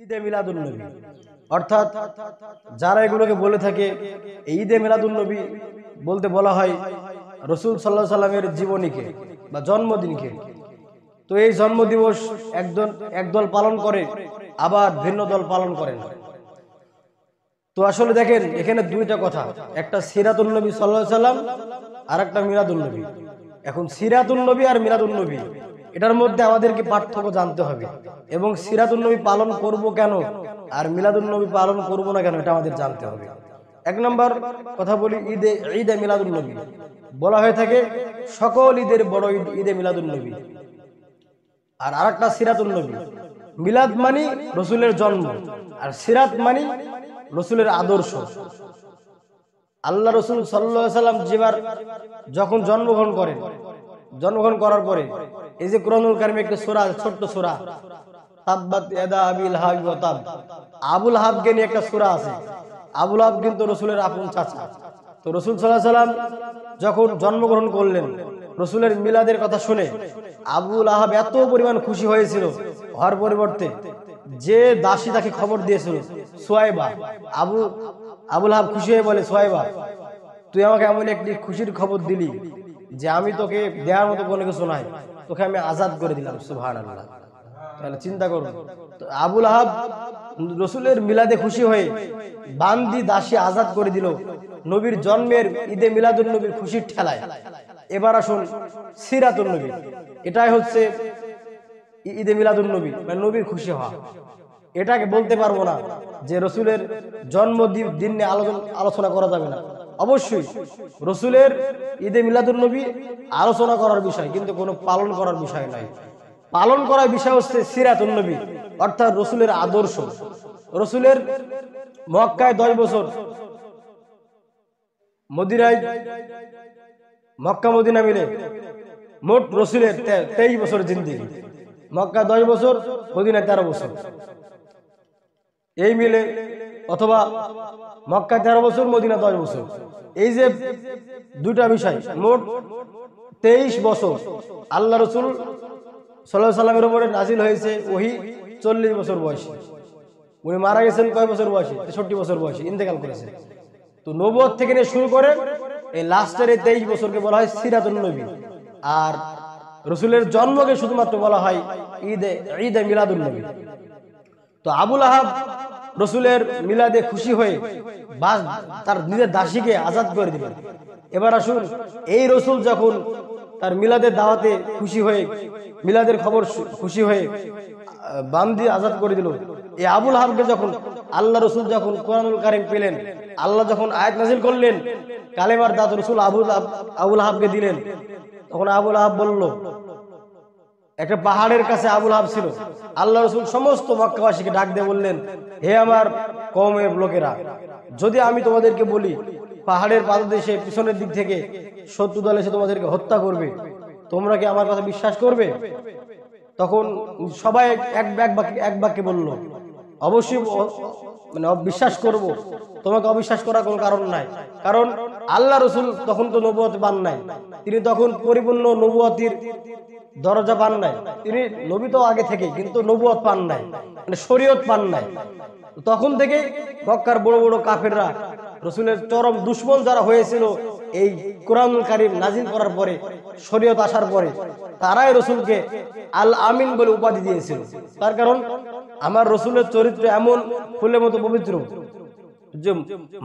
ঈদে মিলাদুন নবী, অর্থাৎ যারা এগুলোকে বলে থাকে ঈদে মিলাদুন নবী বলতে বলা হয় রসুল সাল্লাল্লাহু আলাইহি সাল্লামের জীবনীকে বা জন্মদিনকে। তো এই জন্মদিবস একদল পালন করে, আবার ভিন্ন দল পালন করে না। তো আসলে দেখেন এখানে দুইটা কথা, একটা সিরাতুন নবী সাল্লাল্লাহু আলাইহি সাল্লাম আর একটা মিলাদুন নবী। এখন সিরাতুন নবী আর মিলাদুন নবী এটার মধ্যে আমাদেরকে পার্থক্য জানতে হবে, এবং সিরাতুন নবী পালন করব কেন আর মিলাদুন নবী পালন করব না কেন এটা আমাদের জানতে হবে। এক নম্বর কথা বলি, ঈদে মিলাদুন নবী বলা হয়ে থাকে সকল ঈদের বড় ঈদ ঈদে মিলাদুন নবী। আর আরেকটা সিরাতুন নবী। মিলাদ মানি রসুলের জন্ম, আর সিরাত মানি রসুলের আদর্শ। আল্লাহ রসুল সাল্লাল্লাহু আলাইহি সাল্লাম যেবার যখন জন্মগ্রহণ করার পরে এই যে কুরআনুল কারীমে একটা সূরা, ছোট্ট সূরা তাব্বাত ইয়াদা আবিল লাহাব ওয়া তাব, আবুল লাহাবকে নিয়ে একটা সূরা আছে। আবুল লাহাব কিন্তু রসুলের আপন চাচা। তো রসুল সাল্লাল্লাহু আলাইহি সাল্লাম যখন জন্মগ্রহণ করলেন, রসুলের মিলাদের কথা শুনে আবুল লাহাব এত পরিমাণ খুশি হয়েছিল, হওয়ার পরিবর্তে যে দাসী তাকে খবর দিয়েছিল সুয়াইবা, আবুল লাহাব খুশি হয়ে বলে, সুয়াইবা তুই আমাকে এমন একটি খুশির খবর দিলি যে আমি তোকে দেওয়ার মতো কোনো কিছু নাই, তোকে আমি আজাদ করে দিলাম। সুবহানাল্লাহ। তাহলে চিন্তা করুন, আবুল লাহাব রসুলের মিলাদে খুশি হয়ে বান্দি দাসী আজাদ করে দিল নবীর জন্মের ঈদে মিলাদুন নবীর খুশির ঠেলায়। এবার আসুন সিরাতুন নবী, এটাই হচ্ছে ঈদে মিলাদুন নবী, মানে নবীর খুশি হওয়া। এটাকে বলতে পারবো না যে রসুলের জন্মদিন নিয়ে আলোচনা করা যাবে না। অবশ্যই রসুলের ঈদে মিলাদুন নবী আলোচনা করার বিষয়, কিন্তু কোনো পালন করার বিষয় নয়। পালন করার বিষয় হচ্ছে সিরাতুন নবী, অর্থাৎ রসুলের আদর্শ। রসুলের মক্কায় 10 বছর, মদিনায় মক্কা মদিনা মিলে মোট রসুলের 23 বছর জিন্দেগি। মক্কা 10 বছর, মদিনায় 13 বছর, এই মিলে, অথবা মক্কা 13 বছর, মদিনা 10 বছর। এই যে দুইটা বিষয়, মোট 23 বছর আল্লাহ রসুল সাল্লাল্লাহু আলাইহি সাল্লামের উপরে নাজিল হয়েছে ওহী 40 বছর বয়সে। উনি মারা গেছেন কয় বছর বয়সে? 63 বছর বয়সে ইন্তেকাল করেছেন। তো নবুয়ত থেকে নিয়ে শুরু করে এই লাস্টের এই 23 বছরকে বলা হয় সিরাতুন নবী। আর রসুলের জন্মকে শুধুমাত্র বলা হয় ঈদে মিলাদুন নবী। তো আবুল লাহাব রসুলের মিলাদে খুশি হয়ে তার নিজের দাসীকে আজাদ করে দিলেন। এবার আসুন, এই রসুল যখন তার মিলাদের দাওয়াতে খুশি হয়ে, মিলাদের খবর খুশি হয়ে বান্দি আজাদ করে দিল, এই আবুল লাহাবকে যখন আল্লাহ রসুল যখন কুরআনুল কারীম পেলেন, আল্লাহ যখন আয়াত নাযিল করলেন, কালেমার দাওয়াত রসুল আবুল লাহাবকে দিলেন, তখন আবুল লাহাব বলল, একটা পাহাড়ের কাছে আবুল লাহাব ছিল। আল্লাহ রসুল সমস্ত মক্কাবাসীকে ডাক দিয়ে বললেন, হে আমার কওমের লোকেরা, যদি আমি তোমাদেরকে বলি পাহাড়ের পাদদেশে পিছনের দিক থেকে শত্রু দল এসে তোমাদেরকে হত্যা করবে, তোমরা কি আমার কথা বিশ্বাস করবে? তখন সবাই এক বাক্যে বলল, অবশ্যই মানে বিশ্বাস করব, তোমাকে অবিশ্বাস করার কোনো কারণ নাই। কারণ আল্লাহ রসুল তখন তো নবুয়ত পান নাই, তিনি তখন পরিপূর্ণ নবুয়তির দরজা পান নাই। তিনি নবী তো আগে থেকে, কিন্তু নবুয়ত পান নাই, মানে শরীয়ত পান নাই। তখন থেকে মক্কার বড় বড় কাফেররা, রসুলের চরম দুশমন যারা হয়েছিল এই কুরআনুল কারীম নাজিল করার পরে, শরীয়ত আসার পরে, তারাই রসুলকে আল আমিন বলে উপাধি দিয়েছিল। তার কারণ আমার রসুলের চরিত্র এমন ফুলের মতো পবিত্র যে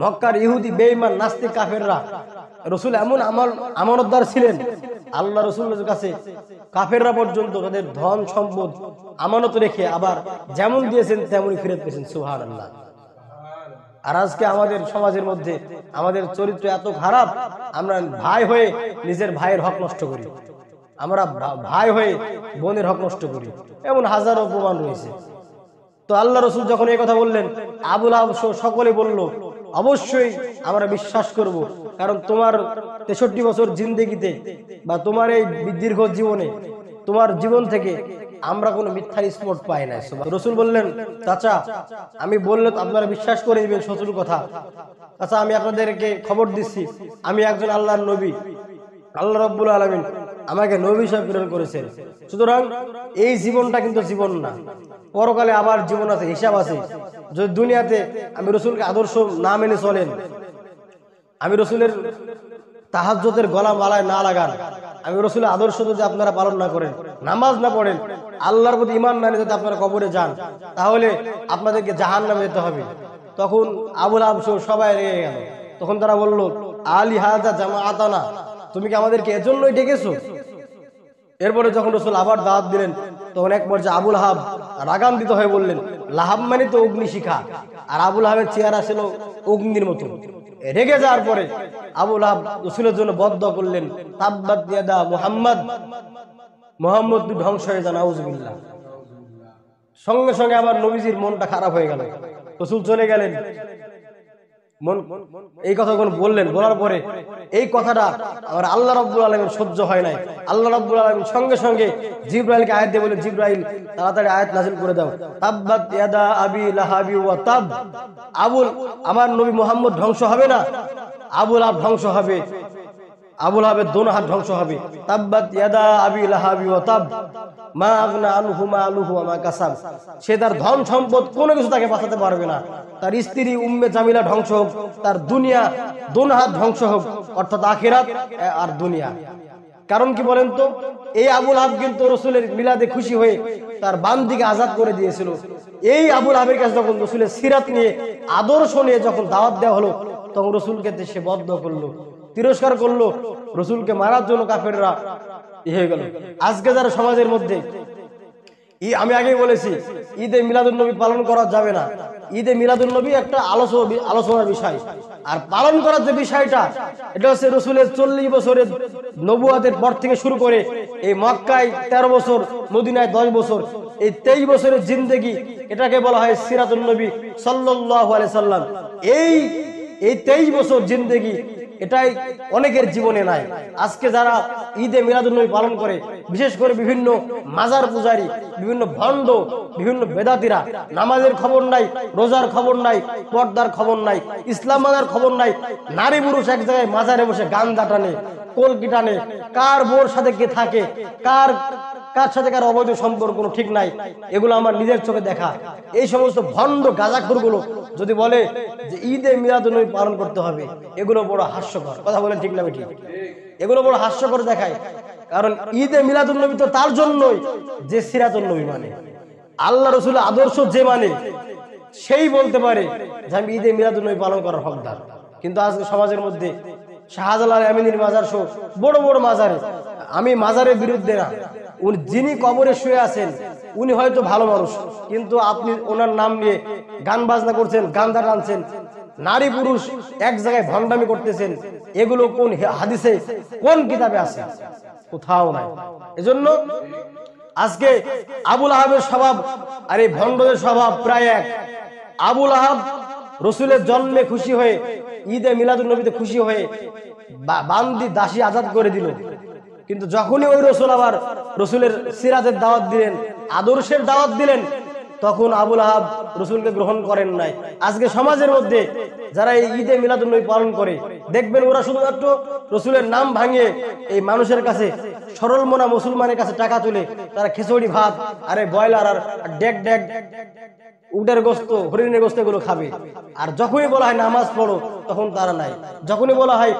মক্কার ইহুদি বেঈমান নাস্তিক কাফেররা, রসুল এমন আমানতদার ছিলেন আল্লাহ রসুলের কাছে, কাফেররা পর্যন্ত তাদের ধন সম্পদ আমানত রেখে আবার যেমন দিয়েছেন তেমনই ফেরত পেয়েছেন। সুবহানাল্লাহ। আর আজকে আমাদের সমাজের মধ্যে আমাদের চরিত্র এত খারাপ, আমরা ভাই হয়ে নিজের ভাইয়ের হক নষ্ট করি, আমরা ভাই হয়ে বোনের হক নষ্ট করি, এমন হাজারো প্রমাণ রয়েছে। তো আল্লাহ রসুল যখন এই কথা বললেন, আবুল লাহাব সকলে বলল, অবশ্যই আমরা বিশ্বাস করব, কারণ তোমার 63 বছর জিন্দেগিতে বা তোমার এই দীর্ঘ জীবনে, তোমার জীবন থেকে আমরা কোনো মিথ্যার স্পট পাই না। রসুল বললেন, চাচা আমি বললে আপনারা বিশ্বাস করে দিবেন শত্রুর কথা। চাচা আমি আপনাদেরকে খবর দিচ্ছি, আমি একজন আল্লাহর নবী। আল্লাহ রাব্বুল আলামিন আমাকে নবী হিসেবে প্রেরণ করেছেন। সুতরাং এই জীবনটা কিন্তু জীবন না, পরকালে আবার জীবন আছে, হিসাব আছে। যদি দুনিয়াতে আমি রসুলকে আদর্শ না মেনে চলেন, আমি রসুলের তাহাজ্জুদের গলা মালায় না লাগান, আমি রসুলের আদর্শ যদি আপনারা পালন না করেন, নামাজ না পড়েন, আল্লাহর প্রতি ঈমান না নিয়ে যদি আপনারা কবরে যান, তাহলে আপনাদেরকে জাহান্নামে যেতে হবে। তখন আবুল আহাব সবাই রেগে গেল। তখন তারা বলল, আলী হাজা জামাআতানা, তুমি কি আমাদেরকে এজন্যই ডেকেছো? এরপরে যখন রসুল আবার দাওয়াত দিলেন, তখন এক পর্যায়ে আবুল আহাব রাগান্বিত হয়ে বললেন, লাহাব মানে তো অগ্নিশিখা, আর আবুল আহাবের চেহারা ছিল অগ্নির মতো। রেগে যাওয়ার পরে আবুল আহাব রসুলের জন্য বদদুয়া করলেন, তাব্বাত ইয়াদা মুহাম্মদ, মুহাম্মদ ধ্বংস হয়ে যান, আউযুবিল্লাহ। সঙ্গে সঙ্গে আবার নবীজির মনটা খারাপ হয়ে গেল, রসুল চলে গেলেন। এই কথা বললেন, বলার পরে এই কথাটা আমার আল্লাহ রাব্বুল আলামিন সহ্য হয় নাই। আল্লাহ রাব্বুল আলামিন সঙ্গে সঙ্গে জিবরাইলকে আয়াত দিয়ে বলেন, জিবরাইল তাড়াতাড়ি আয়াত নাযিল করে দাও, তাব্বাত ইয়াদা আবি লাহাবি ওয়া তাব, আমার নবী মুহাম্মদ ধ্বংস হবে না, আবুল আহাব ধ্বংস হবে, আবুল আহাবের দোনো হাত ধ্বংস হবে। তাব্বাত ইয়াদা আবি লাহাবি ওয়া তাব মা আগনা আনহু মালুহু ওয়া মা কাসাব, সে তার ধন সম্পদ কোনো কিছু তাকে বাঁচাতে পারবে না। তার স্ত্রী উম্মে জামিলা ধ্বংস হোক, তার দুনিয়া দোনো হাত ধ্বংস হোক, অর্থাৎ আখিরাত আর দুনিয়া। কারণ কি বলেন তো, এই আবুল আহাব কিন্তু রসুলের মিলাদে খুশি হয়ে তার বান্দিকে আজাদ করে দিয়েছিল। এই আবুল আহাবের কাছে যখন রসুলের সিরাত নিয়ে, আদর্শ নিয়ে যখন দাওয়াত দেওয়া হলো, তখন রসুলকে সে বদদুয়া করলো, তিরস্কার করলো, রসুলকে মারার জন্য কাফেররা হয়ে গেল। আজকে যারা সমাজের মধ্যে, আমি আগেই বলেছি, ঈদে মিলাদুন্নবী পালন করা যাবে না। ঈদে মিলাদুন্নবী একটা আলোচনার বিষয়, আর পালন করার যে বিষয়টা, এটা হচ্ছে রসুলের 40 বছরের নবুয়াতের পর থেকে শুরু করে এই মক্কায় 13 বছর, মদিনায় 10 বছর, এই 23 বছরের জিন্দেগি, এটাকে বলা হয় সিরাতুন্নবী সাল্লাল্লাহু আলাইহি সাল্লাম। এই 23 বছর জিন্দেগি, এটাই অনেকের জীবনে নাই। আজকে যারা ঈদে মিলাদুন্নবী পালন করে, বিশেষ করে বিভিন্ন মাজার পূজারী, বিভিন্ন ভণ্ড, বিভিন্ন বেদাতীরা, নামাজের খবর নাই, রোজার খবর নাই, পর্দার খবর নাই, ইসলাম মানার খবর নাই, নারী পুরুষ এক জায়গায় মাজারে বসে গান টানে, কলকি টানে, কার বোর সাথে কে থাকে, কার সাথে কার অবৈধ সম্পর্ক কোনো ঠিক নাই, এগুলো আমার নিজের চোখে দেখা। এই সমস্ত ভণ্ড গাঁজাখোর গুলো যদি বলে যে ঈদে মিলাদুন্নবী পালন করতে হবে, এগুলো বড় হাস্যকর কথা বলেন, ঠিক না বেটি? এগুলো বড় হাস্যকর দেখায়। কারণ ঈদে মিলাদুন্নবী তো তার জন্যই যে সিরাতুন্নবী মানে, আল্লাহ রসুলের আদর্শ যে মানে, সেই বলতে পারে যে আমি ঈদে মিলাদুন্নবী পালন করার হকদার। কিন্তু আজকে সমাজের মধ্যে শাহজালাল আমিনীর মাজার সহ বড় বড় মাজারে, আমি মাজারের বিরুদ্ধে না, যিনি কবরে শুয়ে আছেন উনি হয়তো ভালো মানুষ, কিন্তু আপনি ওনার নাম নিয়ে গান বাজনা করছেন, গান্দা টানছেন, নারী পুরুষ এক জায়গায় ভণ্ডামি করতেছেন, এগুলো কোন হাদিসে, কোন কিতাবে আছে? কোথাও নাই। এজন্য আজকে আবুল আহাবের স্বভাব আর এই ভণ্ডদের স্বভাব প্রায় এক। আবুল আহাব রসুলের জন্মে খুশি হয়ে, ঈদে মিলাদুন্নবীতে খুশি হয়ে বান্দি দাসী আজাদ করে দিল, কিন্তু যখনই ওই রসুল আবার রসুলের সিরাতের দাওয়াত দিলেন, আদর্শের দাওয়াত দিলেন, তখন আবুল আহাব রসুলকে গ্রহণ করেন নাই। আজকে সমাজের মধ্যে যারা এই ঈদে মিলাদুন্নবী পালন করে, দেখবেন ওরা শুধুমাত্র রসুলের নাম ভাঙিয়ে এই মানুষের কাছে, সরল মনা মুসলমানের কাছে টাকা তুলে তারা খিচুড়ি ভাত, আরে ব্রয়লার আর ডেক ডেক উটের গোস্ত, হরিণের গোস্ত এগুলো খাবে। আর যখনই বলা হয় নামাজ পড়ো, তখন তারা নাই। যখনই বলা হয়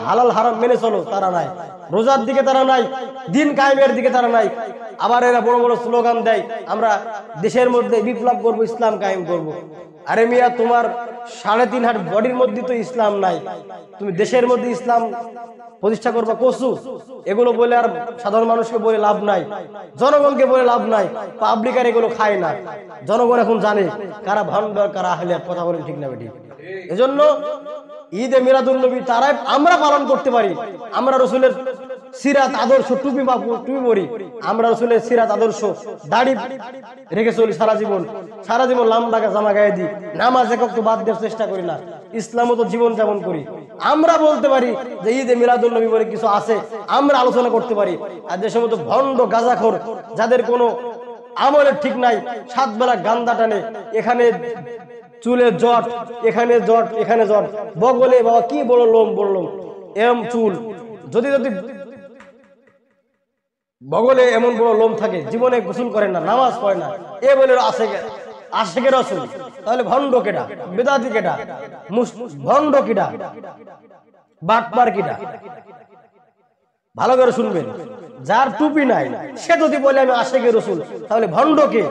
হালাল হারাম মেনে চলো, তারা নাই। রোজার দিকে তারা নাই, দিন কায়েমের দিকে তারা নাই। আবার এরা বড় বড় স্লোগান দেয়, আমরা দেশের মধ্যে বিপ্লব করব, ইসলাম কায়েম করব। আরে মিয়া, তোমার 3.5 হাত বডির মধ্যে তো ইসলাম নাই, তুমি দেশের মধ্যে ইসলাম প্রতিষ্ঠা করবা কসু? এগুলো বলে আর সাধারণ মানুষকে বলে লাভ নাই, জনগণকে বলে লাভ নাই। পাবলিক আর এগুলো খায় না। জনগণ এখন জানে কারা ভণ্ড কারা আহলিয়াত, কথা বলেন, ঠিক না বেটি? এজন্য ঈদে মিলাদুন্নবী তারাই আমরা পালন করতে পারি। আমরা রসুলের সিরাত আদর্শ টুপি পরি, আমরা রসুলের সিরাত আদর্শ দাড়ি রেখে চলি সারা জীবন লম্বা জামা গায়ে দিই, নামাজ একক বাদ দেওয়ার চেষ্টা করি না, ইসলামও তো জীবন যাপন করি। আমরা বলতে পারি যে ঈদে মিলাদুন্নবী বলে কিছু আছে, আমরা আলোচনা করতে পারি। আর যে সমস্ত ভণ্ড গাঁজাখোর, যাদের কোনো আমলের ঠিক নাই, 7 বেলা গান্দা টানে, এখানে চুলে জট, এখানে জট, এখানে জট, বগলে বাবা কি বড় লোম, বললাম এরম চুল, যদি বগলে এমন বড় লোম থাকে, জীবনে গোসল করেন না, নামাজ পড়ে না, এ বলে আশেকে রাসূল। তাহলে ভণ্ড কেডা, বেদাতি কেডা, ভণ্ড কেডা, বাটপার কেডা? ভালো করে শুনবেন, যার টুপি নাই সে যদি বলে আমি আশেকে রাসূল, তাহলে ভণ্ড কে?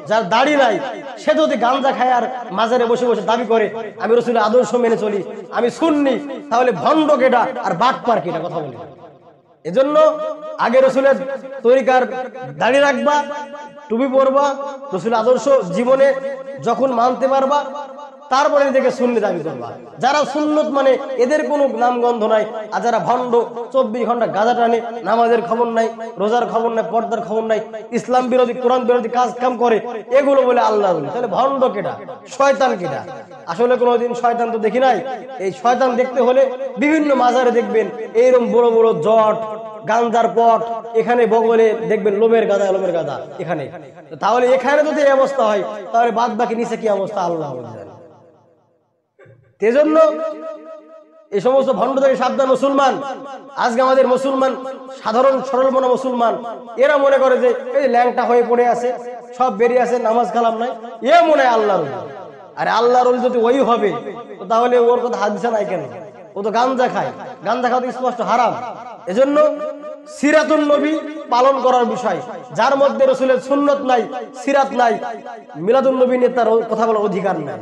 যার দাড়ি নাই সে যদি গাঁজা খায় আর মাজারে বসে বসে দাবি করে আমি রাসূলের আদর্শ মেনে চলি, আমি সুন্নি, তাহলে ভণ্ড কেডা আর বাটপার কেডা? কথা বলি। এজন্য আগে রাসূলের তরিকার দাড়ি রাখবা, টুপি পরবা, রাসূলের আদর্শ জীবনে যখন মানতে পারবা তারপরে নিজেকে সুন্নি দাবি করবা। যারা সুন্নত মানে এদের কোনো নামগন্ধ নাই, আর যারা ভণ্ড 24 ঘন্টা গাঁজা টানে, নামাজের খবর নাই, রোজার খবর নাই, পর্দার খবর নাই, ইসলাম বিরোধী কোরআন বিরোধী কাজ কাম করে, এগুলো বলে আল্লাহ বলে, তাহলে ভণ্ড কেডা, শয়তান কেডা? আসলে কোনোদিন শয়তান তো দেখি নাই। এই শয়তান দেখতে হলে বিভিন্ন মাজারে দেখবেন এইরকম বড় বড় জট, গাঞ্জার পট, এখানে বগলে দেখবেন লোমের গাদা এখানে। তাহলে এখানে যদি এই অবস্থা হয়, তাহলে বাদ বাকি নিচে কি অবস্থা আল্লাহ জানে। এজন্য এই সমস্ত ভণ্ড থেকে সাবধান মুসলমান। আজকে আমাদের মুসলমান, সাধারণ সরল মনা মুসলমান, এরা মনে করে যে এই ল্যাংটা হয়ে পড়ে আছে, সব বেরিয়ে আছে, নামাজ কালাম নাই, এ মনে হয় আল্লাহর। আরে আল্লাহর যদি ওই হবে তাহলে ওর কথা হাদিসে নাই কেন? ও তো গাঞ্জা খায়, গাঞ্জা খাওয়া তো স্পষ্ট হারাম। এজন্য সিরাতুন নবী পালন করার বিষয়, যার মধ্যে রাসূলের সুন্নত নাই, সিরাত নাই, মিলাদুন নবী নিয়ে তার কথা বলার অধিকার নাই।